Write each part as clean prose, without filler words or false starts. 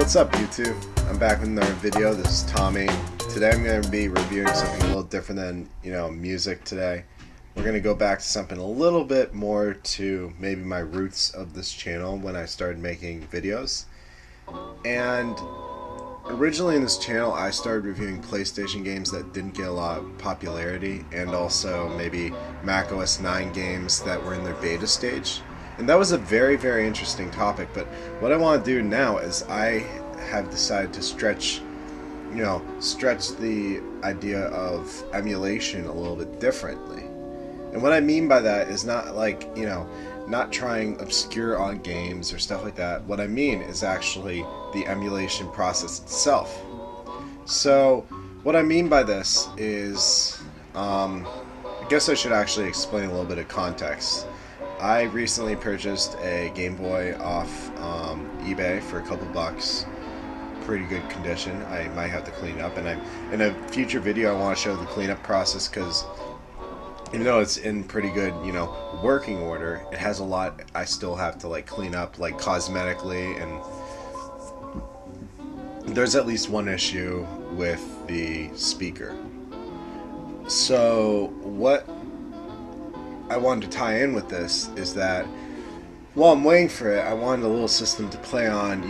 What's up, YouTube? I'm back with another video. This is Tommy. Today I'm going to be reviewing something a little different than, music today. We're going to go back to something a little bit more to maybe my roots of this channel when I started making videos. And originally in this channel I started reviewing PlayStation games that didn't get a lot of popularity, and also maybe Mac OS 9 games that were in their beta stage. And that was a very, very interesting topic, but what I want to do now is I have decided to stretch the idea of emulation a little bit differently. And what I mean by that is not like, not trying obscure on games or stuff like that. What I mean is actually the emulation process itself. So what I mean by this is, I guess I should actually explain a little bit of context. I recently purchased a Game Boy off eBay for a couple bucks. Pretty good condition. I might have to clean up, and in a future video I want to show the cleanup process, because even though it's in pretty good, working order, it has a lot I still have to clean up, cosmetically, and there's at least one issue with the speaker. So what I wanted to tie in with this is that while I'm waiting for it, I wanted a little system to play on,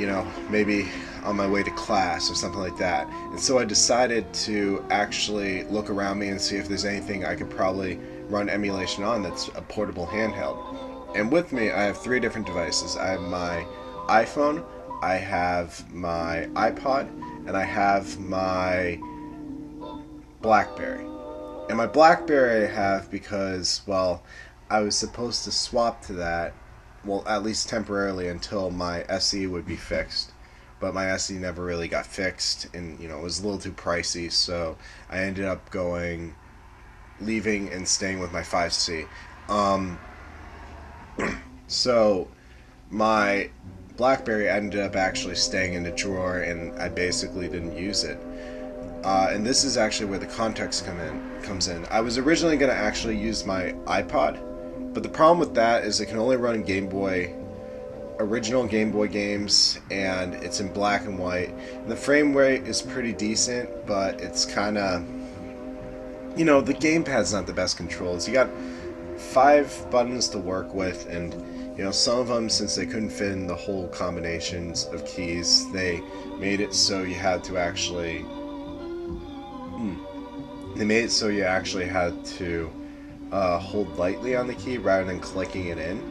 maybe on my way to class or something like that. And so I decided to actually look around me and see if there's anything I could probably run emulation on that's a portable handheld. And with me, I have three different devices. I have my iPhone, I have my iPod, and I have my Blackberry. And my Blackberry I have because, well, I was supposed to swap to that, well, at least temporarily, until my SE would be fixed. But my SE never really got fixed, and, it was a little too pricey, so I ended up leaving and staying with my 5C. So my Blackberry ended up actually staying in the drawer, and I basically didn't use it. And this is actually where the context comes in. I was originally going to actually use my iPod, but the problem with that is it can only run Game Boy, original Game Boy games, and it's in black and white. And the frame rate is pretty decent, but it's kind of, the gamepad's not the best controls. You got 5 buttons to work with, and some of them, since they couldn't fit in the whole combinations of keys, they made it so you had to actually hold lightly on the key rather than clicking it in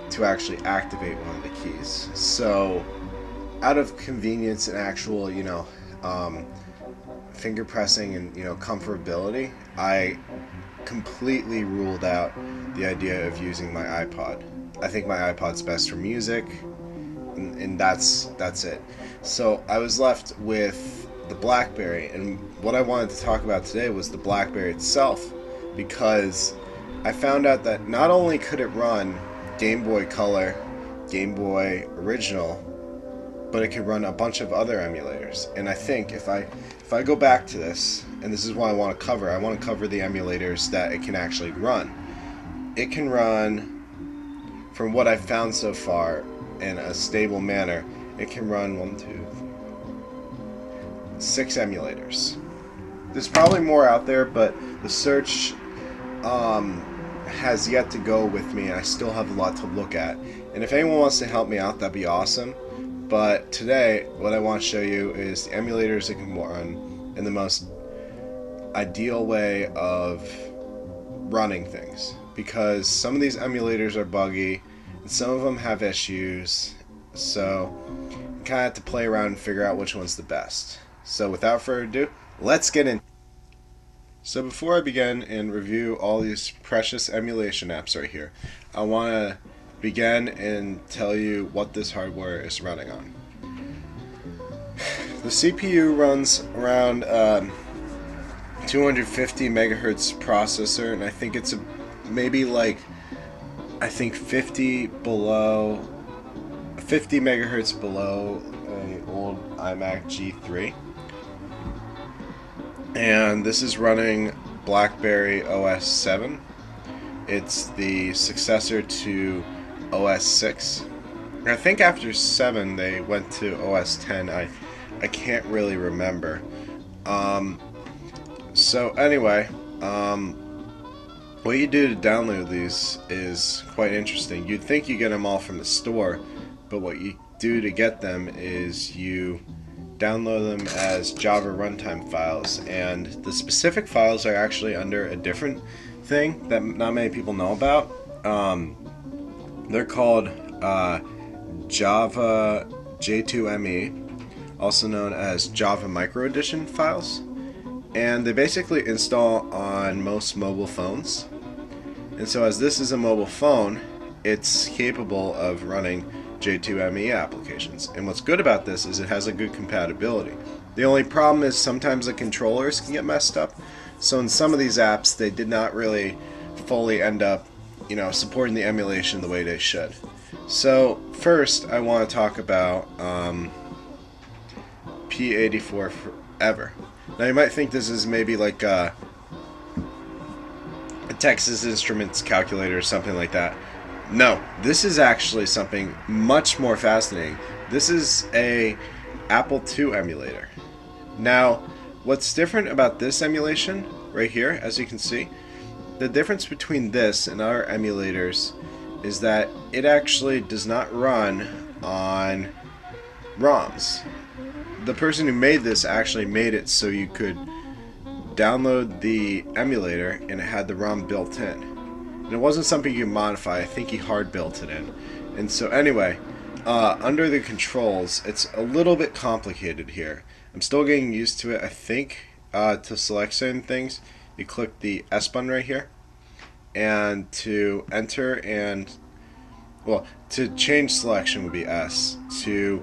to actually activate one of the keys. So out of convenience and actual, finger pressing and, comfortability, I completely ruled out the idea of using my iPod. I think my iPod's best for music, and that's it. So I was left with the Blackberry, and what I wanted to talk about today was the Blackberry itself, because I found out that not only could it run Game Boy Color, Game Boy Original, but it could run a bunch of other emulators. And I think if I go back to this, and this is what I want to cover the emulators that it can actually run. It can run, from what I've found so far, in a stable manner, it can run 6 emulators. There's probably more out there, but the search has yet to go with me, and I still have a lot to look at. And if anyone wants to help me out, that'd be awesome. But today, what I want to show you is the emulators that can run in the most ideal way of running things. Because some of these emulators are buggy, and some of them have issues, so you kind of have to play around and figure out which one's the best. So without further ado, let's get in. So before I begin and review all these precious emulation apps right here, I want to begin and tell you what this hardware is running on. The CPU runs around 250 megahertz processor, and I think it's maybe 50 megahertz below an old iMac G3. And this is running Blackberry OS 7. It's the successor to OS 6. I think after 7 they went to OS 10. I can't really remember. So anyway, what you do to download these is quite interesting. You'd think you get them all from the store, but what you do to get them is you download them as Java runtime files, and the specific files are actually under a different thing that not many people know about. They're called Java J2ME, also known as Java Micro Edition files, and they basically install on most mobile phones. And so as this is a mobile phone, it's capable of running J2ME applications. And what's good about this is it has a good compatibility. The only problem is sometimes the controllers can get messed up. So in some of these apps, they did not really fully end up, supporting the emulation the way they should. So first, I want to talk about P84 Forever. Now you might think this is maybe like a Texas Instruments calculator or something like that. No, this is actually something much more fascinating. This is a Apple II emulator. Now, what's different about this emulation right here, as you can see, the difference between this and other emulators is that it actually does not run on ROMs. The person who made this actually made it so you could download the emulator and it had the ROM built in. And it wasn't something you could modify. I think he hard built it in. And so anyway, under the controls, it's a little bit complicated here. I'm still getting used to it. I think to select certain things, you click the S button right here, and to enter and, well, to change selection would be S. To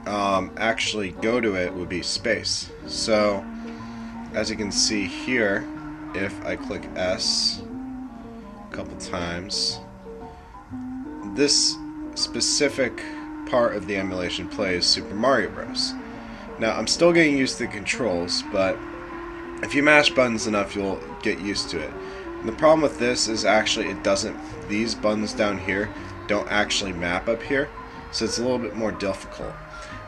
actually go to it would be space. So as you can see here, if I click S a couple times, this specific part of the emulation plays Super Mario Bros. Now I'm still getting used to the controls, but if you mash buttons enough you'll get used to it. And the problem with this is actually it doesn't, these buttons down here don't actually map up here, so it's a little bit more difficult.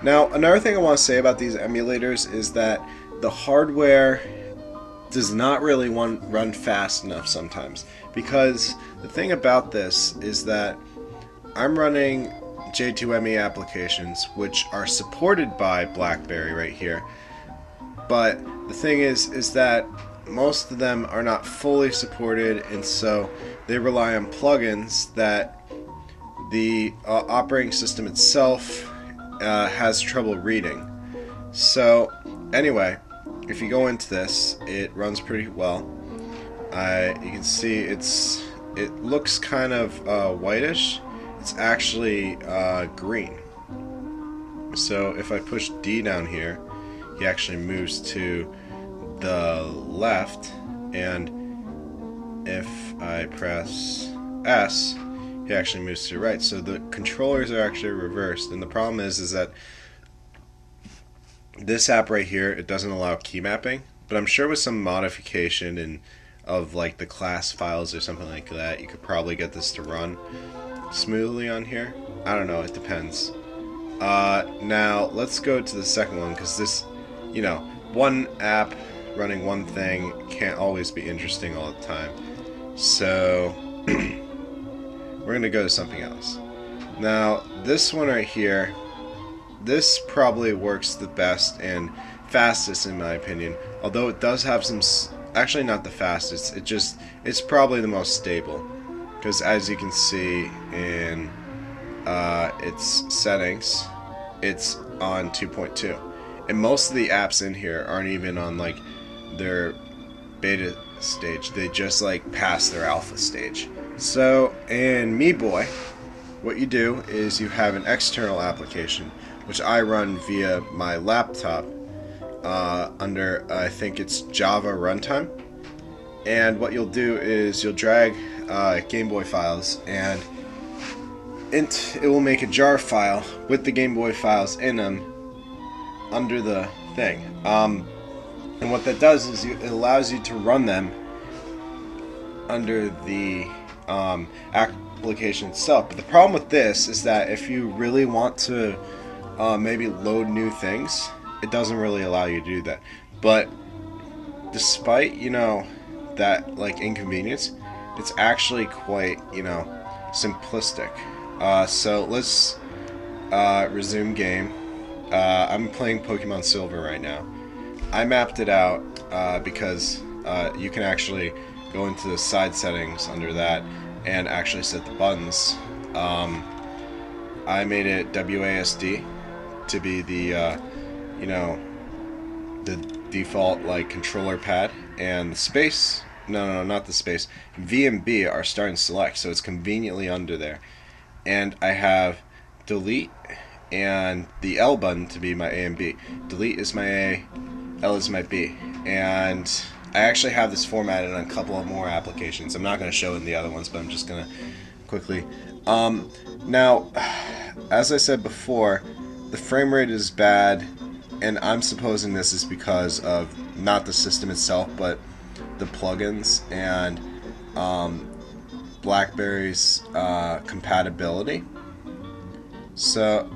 Now, another thing I want to say about these emulators is that the hardware does not really run fast enough sometimes, because the thing about this is that I'm running J2ME applications which are supported by Blackberry right here, but the thing is that most of them are not fully supported, and so they rely on plugins that the operating system itself has trouble reading. So anyway, if you go into this, it runs pretty well. You can see it looks kind of whitish. It's actually green. So if I push D down here, he actually moves to the left, and if I press S, he actually moves to the right. So the controllers are actually reversed, and the problem is that this app right here, it doesn't allow key mapping, but I'm sure with some modification of like the class files or something like that, you could probably get this to run smoothly on here. I don't know, it depends. Now let's go to the second one, because this, one app running one thing can't always be interesting all the time. So we're going to go to something else. Now this one right here, this probably works the best and fastest in my opinion, although it does have some, actually not the fastest, it's probably the most stable, because as you can see in its settings, it's on 2.2, and most of the apps in here aren't even on like their beta stage, they just like pass their alpha stage. So in JMEBoy, what you do is you have an external application which I run via my laptop under, I think it's Java runtime, and what you'll do is you'll drag Game Boy files, and it will make a jar file with the Game Boy files in them under the thing. And what that does is it allows you to run them under the application itself. But the problem with this is that if you really want to maybe load new things, it doesn't really allow you to do that. But despite, you know, that like inconvenience, it's actually quite, you know, simplistic. So let's resume game. I'm playing Pokemon Silver right now. I mapped it out because you can actually go into the side settings under that and actually set the buttons. I made it WASD to be the you know, the default like controller pad, and the space, no, not the space, V and B are start and select, so it's conveniently under there. And I have delete and the L button to be my A and B. Delete is my A, L is my B. And I actually have this formatted on a couple of more applications. I'm not going to show it in the other ones, but I'm just going to quickly. Now, as I said before, the frame rate is bad, and I'm supposing this is because of not the system itself, but the plugins and Blackberry's compatibility. So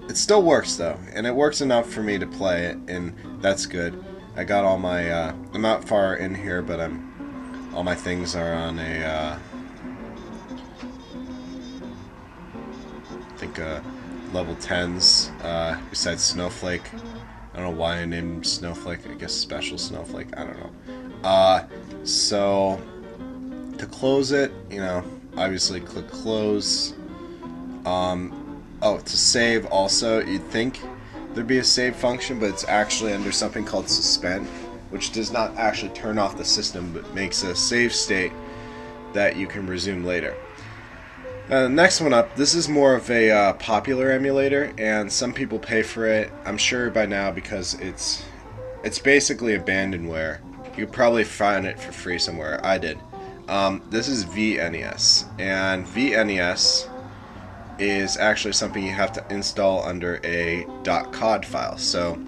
it still works though, and it works enough for me to play it, and that's good. I got all my I'm not far in here, but all my things are on a I think level 10s besides Snowflake. I don't know why I named Snowflake. I guess Special Snowflake. I don't know. So to close it, you know, obviously click close. Oh, to save also, you'd think there'd be a save function, but it's actually under something called suspend, which does not actually turn off the system, but makes a save state that you can resume later. The next one up, this is more of a popular emulator, and some people pay for it. I'm sure by now because it's basically abandonware. You could probably find it for free somewhere. I did. This is VNES, and VNES is actually something you have to install under a .cod file. So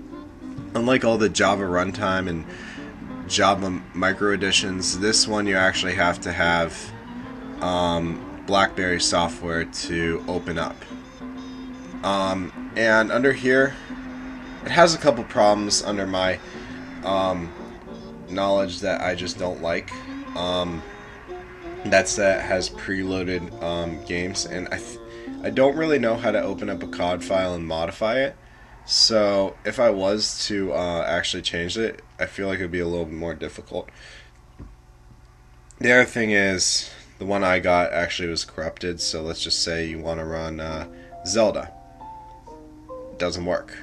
unlike all the Java runtime and Java micro editions, this one you actually have to have Blackberry software to open up. And under here, it has a couple problems under my knowledge that I just don't like. That has preloaded games, and I don't really know how to open up a COD file and modify it. So if I was to actually change it, I feel like it would be a little bit more difficult. The other thing is, the one I got actually was corrupted, so let's just say you want to run Zelda. It doesn't work.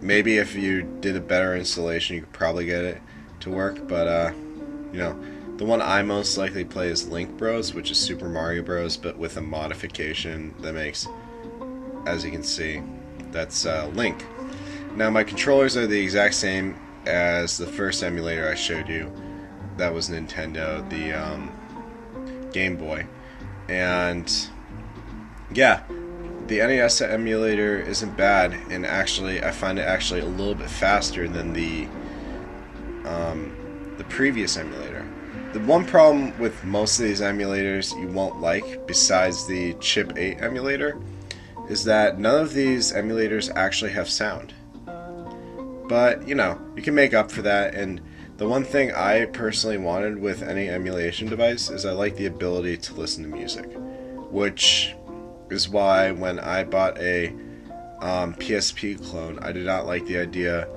Maybe if you did a better installation, you could probably get it to work, but you know, the one I most likely play is Link Bros, which is Super Mario Bros, but with a modification that makes, as you can see, that's Link. Now my controllers are the exact same as the first emulator I showed you. That was Nintendo, the Game Boy. And yeah, the NES emulator isn't bad, and actually I find it actually a little bit faster than the previous emulator. The one problem with most of these emulators you won't like, besides the Chip 8 emulator, is that none of these emulators actually have sound. But, you know, you can make up for that, and the one thing I personally wanted with any emulation device is I like the ability to listen to music, which is why when I bought a PSP clone, I did not like the idea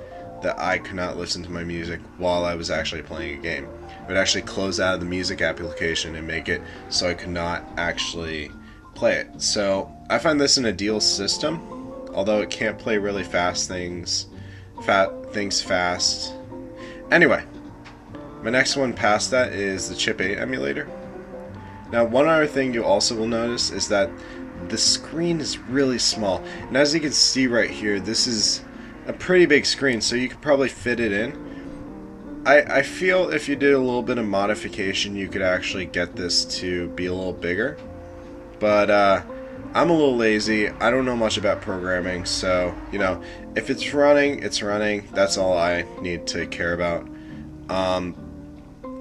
that I could not listen to my music while I was actually playing a game. It would actually close out of the music application and make it so I could not actually play it. So I find this an ideal system, although it can't play really fast things fast. Anyway, my next one past that is the Chip 8 emulator. Now, one other thing you also will notice is that the screen is really small, and as you can see right here, this is a pretty big screen, so you could probably fit it in. I feel if you did a little bit of modification, you could actually get this to be a little bigger, but I'm a little lazy. I don't know much about programming, so, you know, if it's running, it's running. That's all I need to care about.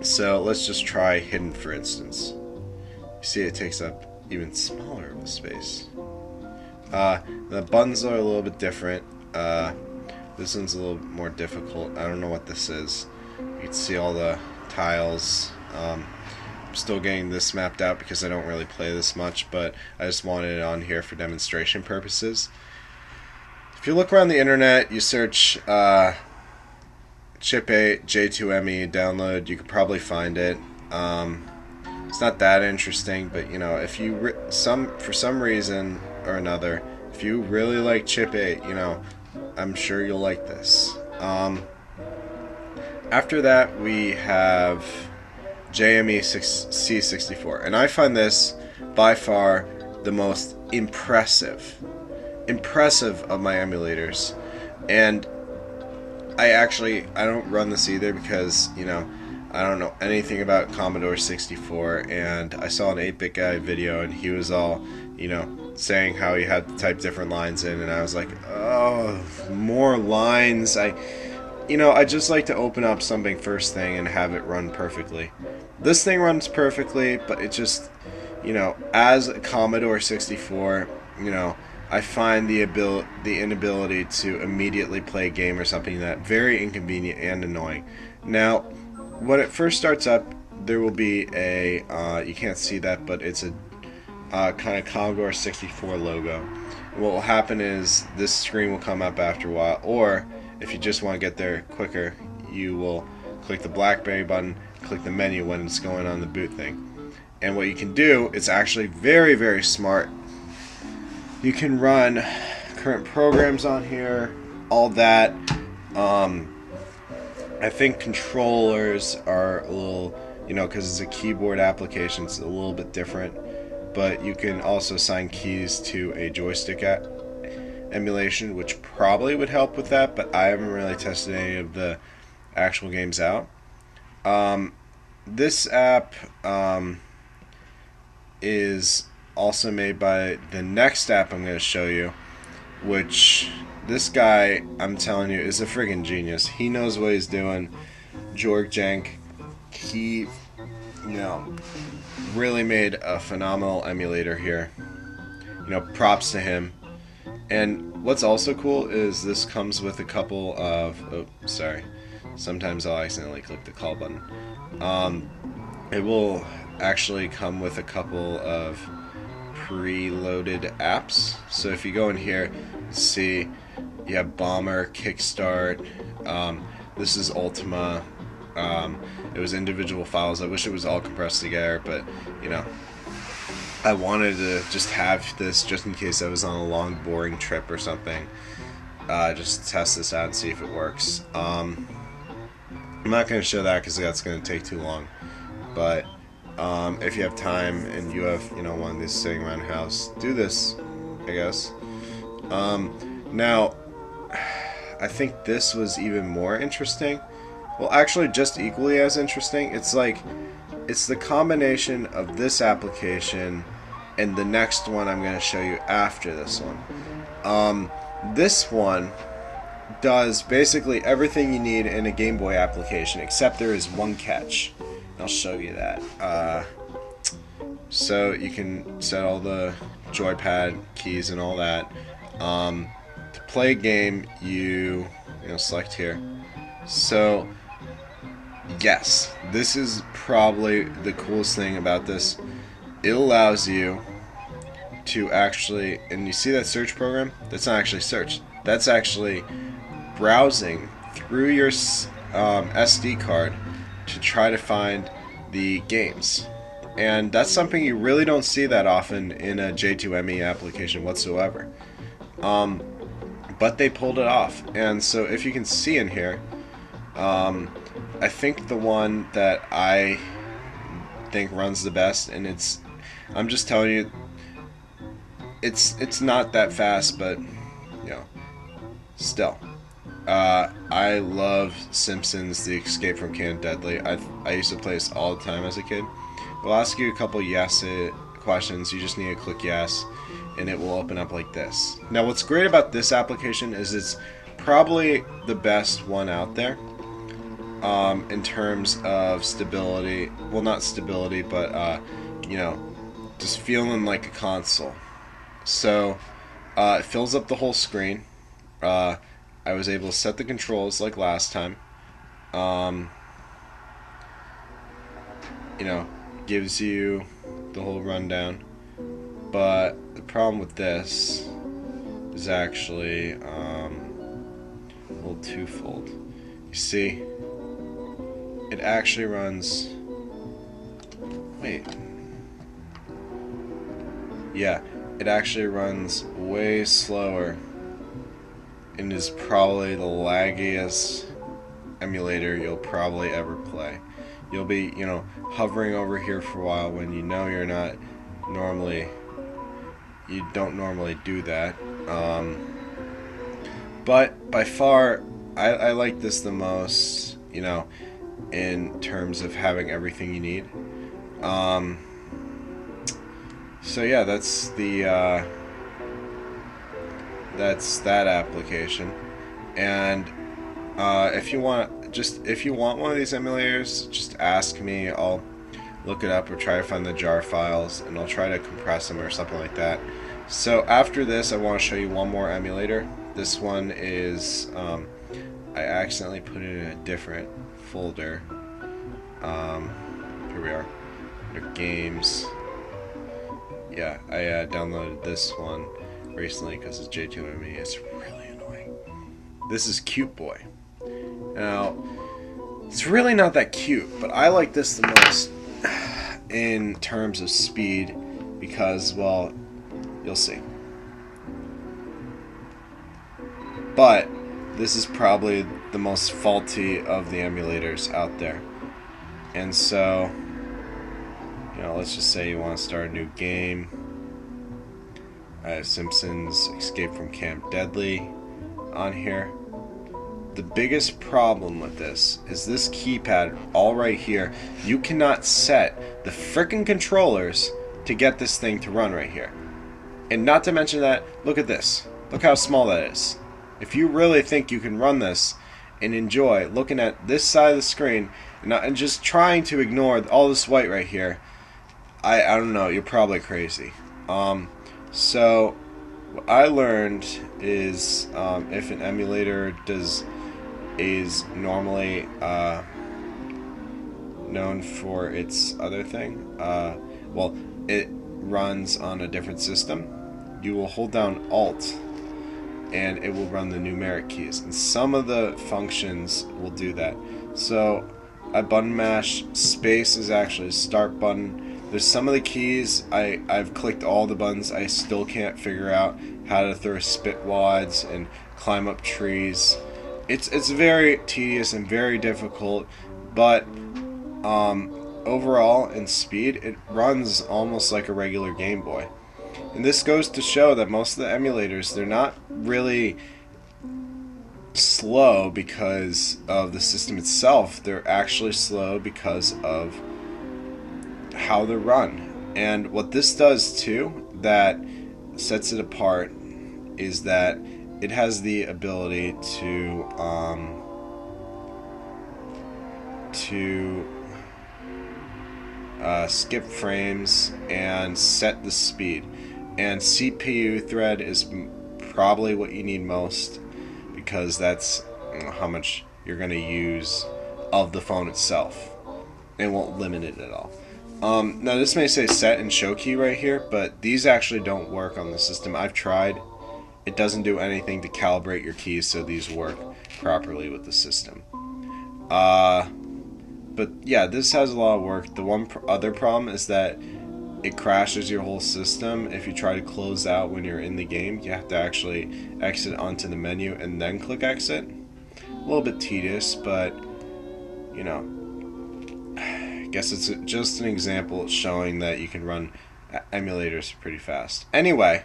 So let's just try hidden, for instance. You see it takes up even smaller of a space. The buttons are a little bit different. This one's a little bit more difficult. I don't know what this is. You can see all the tiles. I'm still getting this mapped out because I don't really play this much, but I just wanted it on here for demonstration purposes. If you look around the internet, you search Chip 8 J2ME download, you could probably find it. It's not that interesting, but you know, if you for some reason or another, if you really like Chip 8, you know, I'm sure you'll like this. After that, we have JMEC64, and I find this by far the most impressive of my emulators. And I don't run this either because, you know, I don't know anything about Commodore 64, and I saw an 8-bit guy video and he was all, you know, saying how he had to type different lines in, and I was like, oh, more lines. You know, I just like to open up something first thing and have it run perfectly. This thing runs perfectly, but it just, you know, as a Commodore 64, you know, I find the inability to immediately play a game or something that very inconvenient and annoying. Now, when it first starts up, there will be a, you can't see that, but it's a kind of Commodore 64 logo. What will happen is this screen will come up after a while, or if you just want to get there quicker, you will click the Blackberry button, click the menu when it's going on the boot thing. And what you can do, it's actually very, very smart. You can run current programs on here, all that. I think controllers are a little, you know, because it's a keyboard application, it's a little bit different. But you can also assign keys to a joystick emulation, which probably would help with that, but I haven't really tested any of the actual games out. This app is also made by the next app I'm going to show you, which this guy, I'm telling you, is a friggin' genius. He knows what he's doing. Jorg Jenk, he, you know, really made a phenomenal emulator here. You know, props to him. And what's also cool is this comes with a couple of, oh, sorry, sometimes I'll accidentally click the call button. It will actually come with a couple of preloaded apps. So if you go in here, see you have Bomber, Kickstart, this is Ultima. It was individual files. I wish it was all compressed together, but you know, I wanted to just have this just in case I was on a long boring trip or something. Just test this out and see if it works. I'm not going to show that because that's going to take too long, but if you have time and you have, you know, one of these sitting around the house, do this, I guess. Now, I think this was even more interesting. Well, actually, just equally as interesting. It's like, it's the combination of this application and the next one I'm going to show you after this one. This one does basically everything you need in a Game Boy application, except there is one catch. I'll show you that. So you can set all the joypad keys and all that. To play a game, you know, select here. So yes, this is probably the coolest thing about this. It allows you to actually, and you see that search program? That's not actually search. That's actually browsing through your SD card to try to find the games. And that's something you really don't see that often in a J2ME application whatsoever. But they pulled it off. And so if you can see in here, I think the one that I think runs the best, and I'm just telling you, it's not that fast, but you know, still. I love Simpsons: The Escape from Camp Deadly. I used to play this all the time as a kid. We'll ask you a couple yes questions. You just need to click yes, and it will open up like this. Now, what's great about this application is it's probably the best one out there. in terms of stability. Well, not stability, but you know, just feeling like a console. So it fills up the whole screen. I was able to set the controls like last time. You know, gives you the whole rundown. But the problem with this is actually a little twofold. You see, it actually runs. Wait. Yeah, it actually runs way slower and is probably the laggiest emulator you'll probably ever play. You'll be, you know, hovering over here for a while when you know you don't normally do that. But by far, I like this the most, you know, in terms of having everything you need. So yeah, that's that application. And if you want one of these emulators, just ask me. I'll look it up or try to find the jar files, and I'll try to compress them or something like that. So after this, I want to show you one more emulator. This one is I accidentally put it in a different folder. Here we are, under games. Yeah, I downloaded this one recently because it's J2ME. It's really annoying. This is Cuteboy. Now, it's really not that cute, but I like this the most in terms of speed because, well, you'll see. But this is probably the most faulty of the emulators out there. And so, you know, let's just say you want to start a new game. I have Simpsons Escape from Camp Deadly on here. The biggest problem with this is this keypad all right here. You cannot set the frickin' controllers to get this thing to run right here. And not to mention that, look at this. Look how small that is. If you really think you can run this and enjoy looking at this side of the screen and just trying to ignore all this white right here, I don't know, you're probably crazy. So what I learned is if an emulator is normally known for its other thing, well, it runs on a different system, you will hold down Alt and it will run the numeric keys, and some of the functions will do that. So I button mash, space is actually a start button. There's some of the keys, I've clicked all the buttons, I still can't figure out how to throw spit wads and climb up trees. It's very tedious and very difficult, but overall in speed it runs almost like a regular Game Boy. And this goes to show that most of the emulators, they're not really slow because of the system itself. They're actually slow because of how they're run. And what this does too that sets it apart is that it has the ability to skip frames and set the speed. And CPU thread is probably what you need most because that's how much you're going to use of the phone itself. It won't limit it at all. Now this may say set and show key right here, but these actually don't work on the system. I've tried. It doesn't do anything to calibrate your keys so these work properly with the system. But yeah, this has a lot of work. The one other problem is that it crashes your whole system if you try to close out when you're in the game. You have to actually exit onto the menu and then click exit. A little bit tedious, but you know, I guess it's just an example showing that you can run emulators pretty fast. Anyway,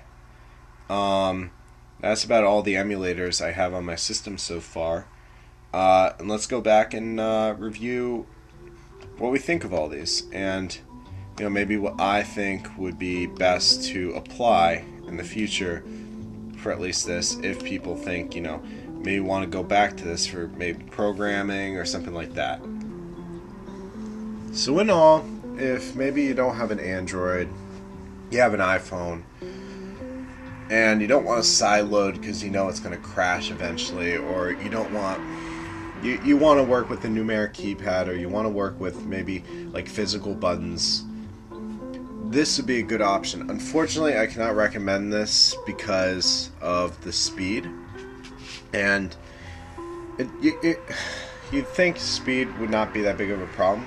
that's about all the emulators I have on my system so far. And let's go back and review what we think of all these, and you know, maybe what I think would be best to apply in the future for at least this, if people think, you know, maybe want to go back to this for maybe programming or something like that. So in all, if maybe you don't have an Android, you have an iPhone, and you don't want to sideload because you know it's going to crash eventually, or you don't want you want to work with a numeric keypad, or you want to work with maybe like physical buttons, this would be a good option. Unfortunately, I cannot recommend this because of the speed, and you'd think speed would not be that big of a problem,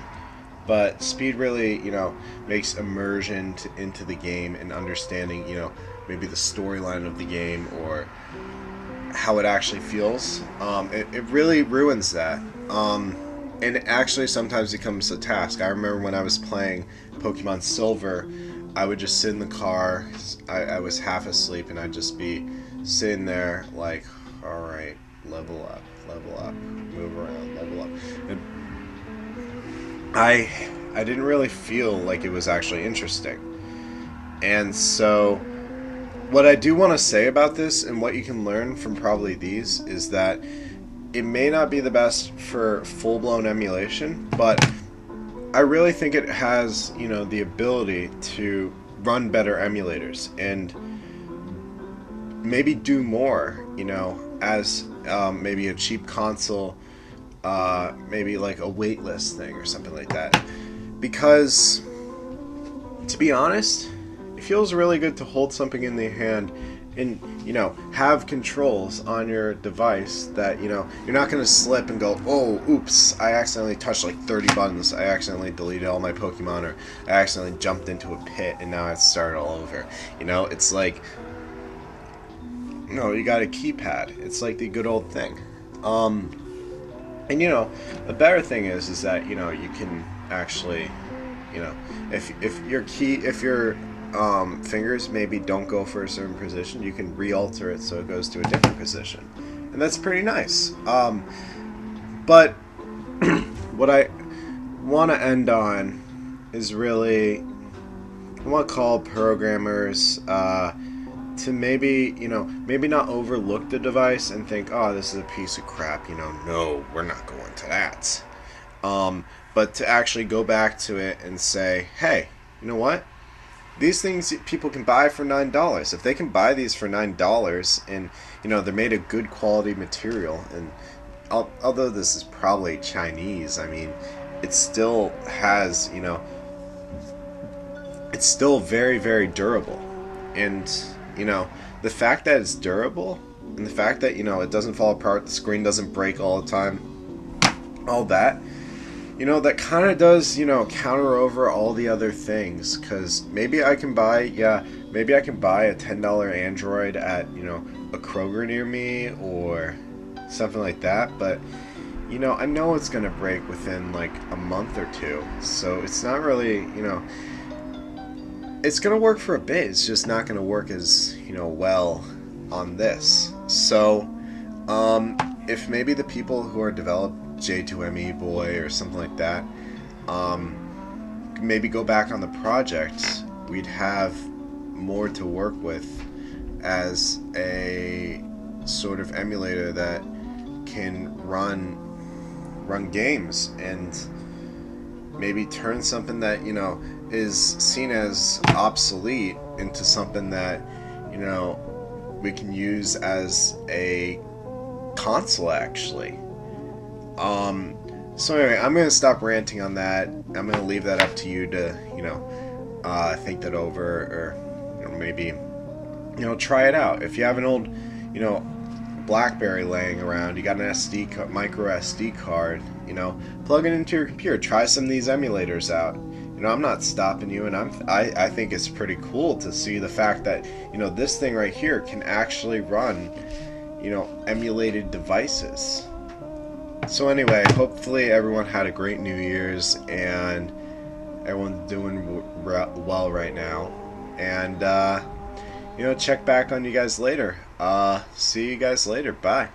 but speed really, makes immersion into the game and understanding, maybe the storyline of the game or how it actually feels. It really ruins that. And it actually sometimes becomes a task. I remember when I was playing Pokemon Silver, I would just sit in the car. I was half asleep, and I'd just be sitting there like, all right, level up, move around, level up. And I didn't really feel like it was actually interesting. And so what I do want to say about this, and what you can learn from probably these, is that it may not be the best for full-blown emulation, but I really think it has, the ability to run better emulators and maybe do more, as maybe a cheap console, maybe like a waitlist thing or something like that. Because, to be honest, it feels really good to hold something in the hand and, have controls on your device that, you're not going to slip and go, oh, oops, I accidentally touched like 30 buttons, I accidentally deleted all my Pokemon, or I accidentally jumped into a pit and now I have to start all over. It's like, you got a keypad. It's like the good old thing. And, the better thing is that, you can actually, if your fingers maybe don't go for a certain position, you can re-alter it so it goes to a different position, and that's pretty nice. But what I want to end on is really, I want to call programmers to maybe not overlook the device and think, oh, this is a piece of crap, no, we're not going to that. But to actually go back to it and say, hey, you know what? These things people can buy for $9. If they can buy these for $9 and, they're made of good quality material, and although this is probably Chinese, I mean, it still has, it's still very, very durable. And, the fact that it's durable, and the fact that, it doesn't fall apart, the screen doesn't break all the time, all that, that kind of does, counter over all the other things. Because maybe I can buy a $10 Android at, a Kroger near me or something like that. But, I know it's going to break within like a month or two. So it's not really, it's going to work for a bit. It's just not going to work as, well on this. So, if maybe the people who are developed JMEBoy or something like that, maybe go back on the project, we'd have more to work with as a sort of emulator that can run games and maybe turn something that is seen as obsolete into something that we can use as a console actually. So anyway, I'm going to stop ranting on that. I'm going to leave that up to you to, think that over, or maybe, try it out. If you have an old, Blackberry laying around, you got an micro SD card, plug it into your computer. Try some of these emulators out. I'm not stopping you, and I think it's pretty cool to see the fact that, this thing right here can actually run, emulated devices. So anyway, hopefully everyone had a great New Year's and everyone's doing well right now. And, check back on you guys later. See you guys later. Bye.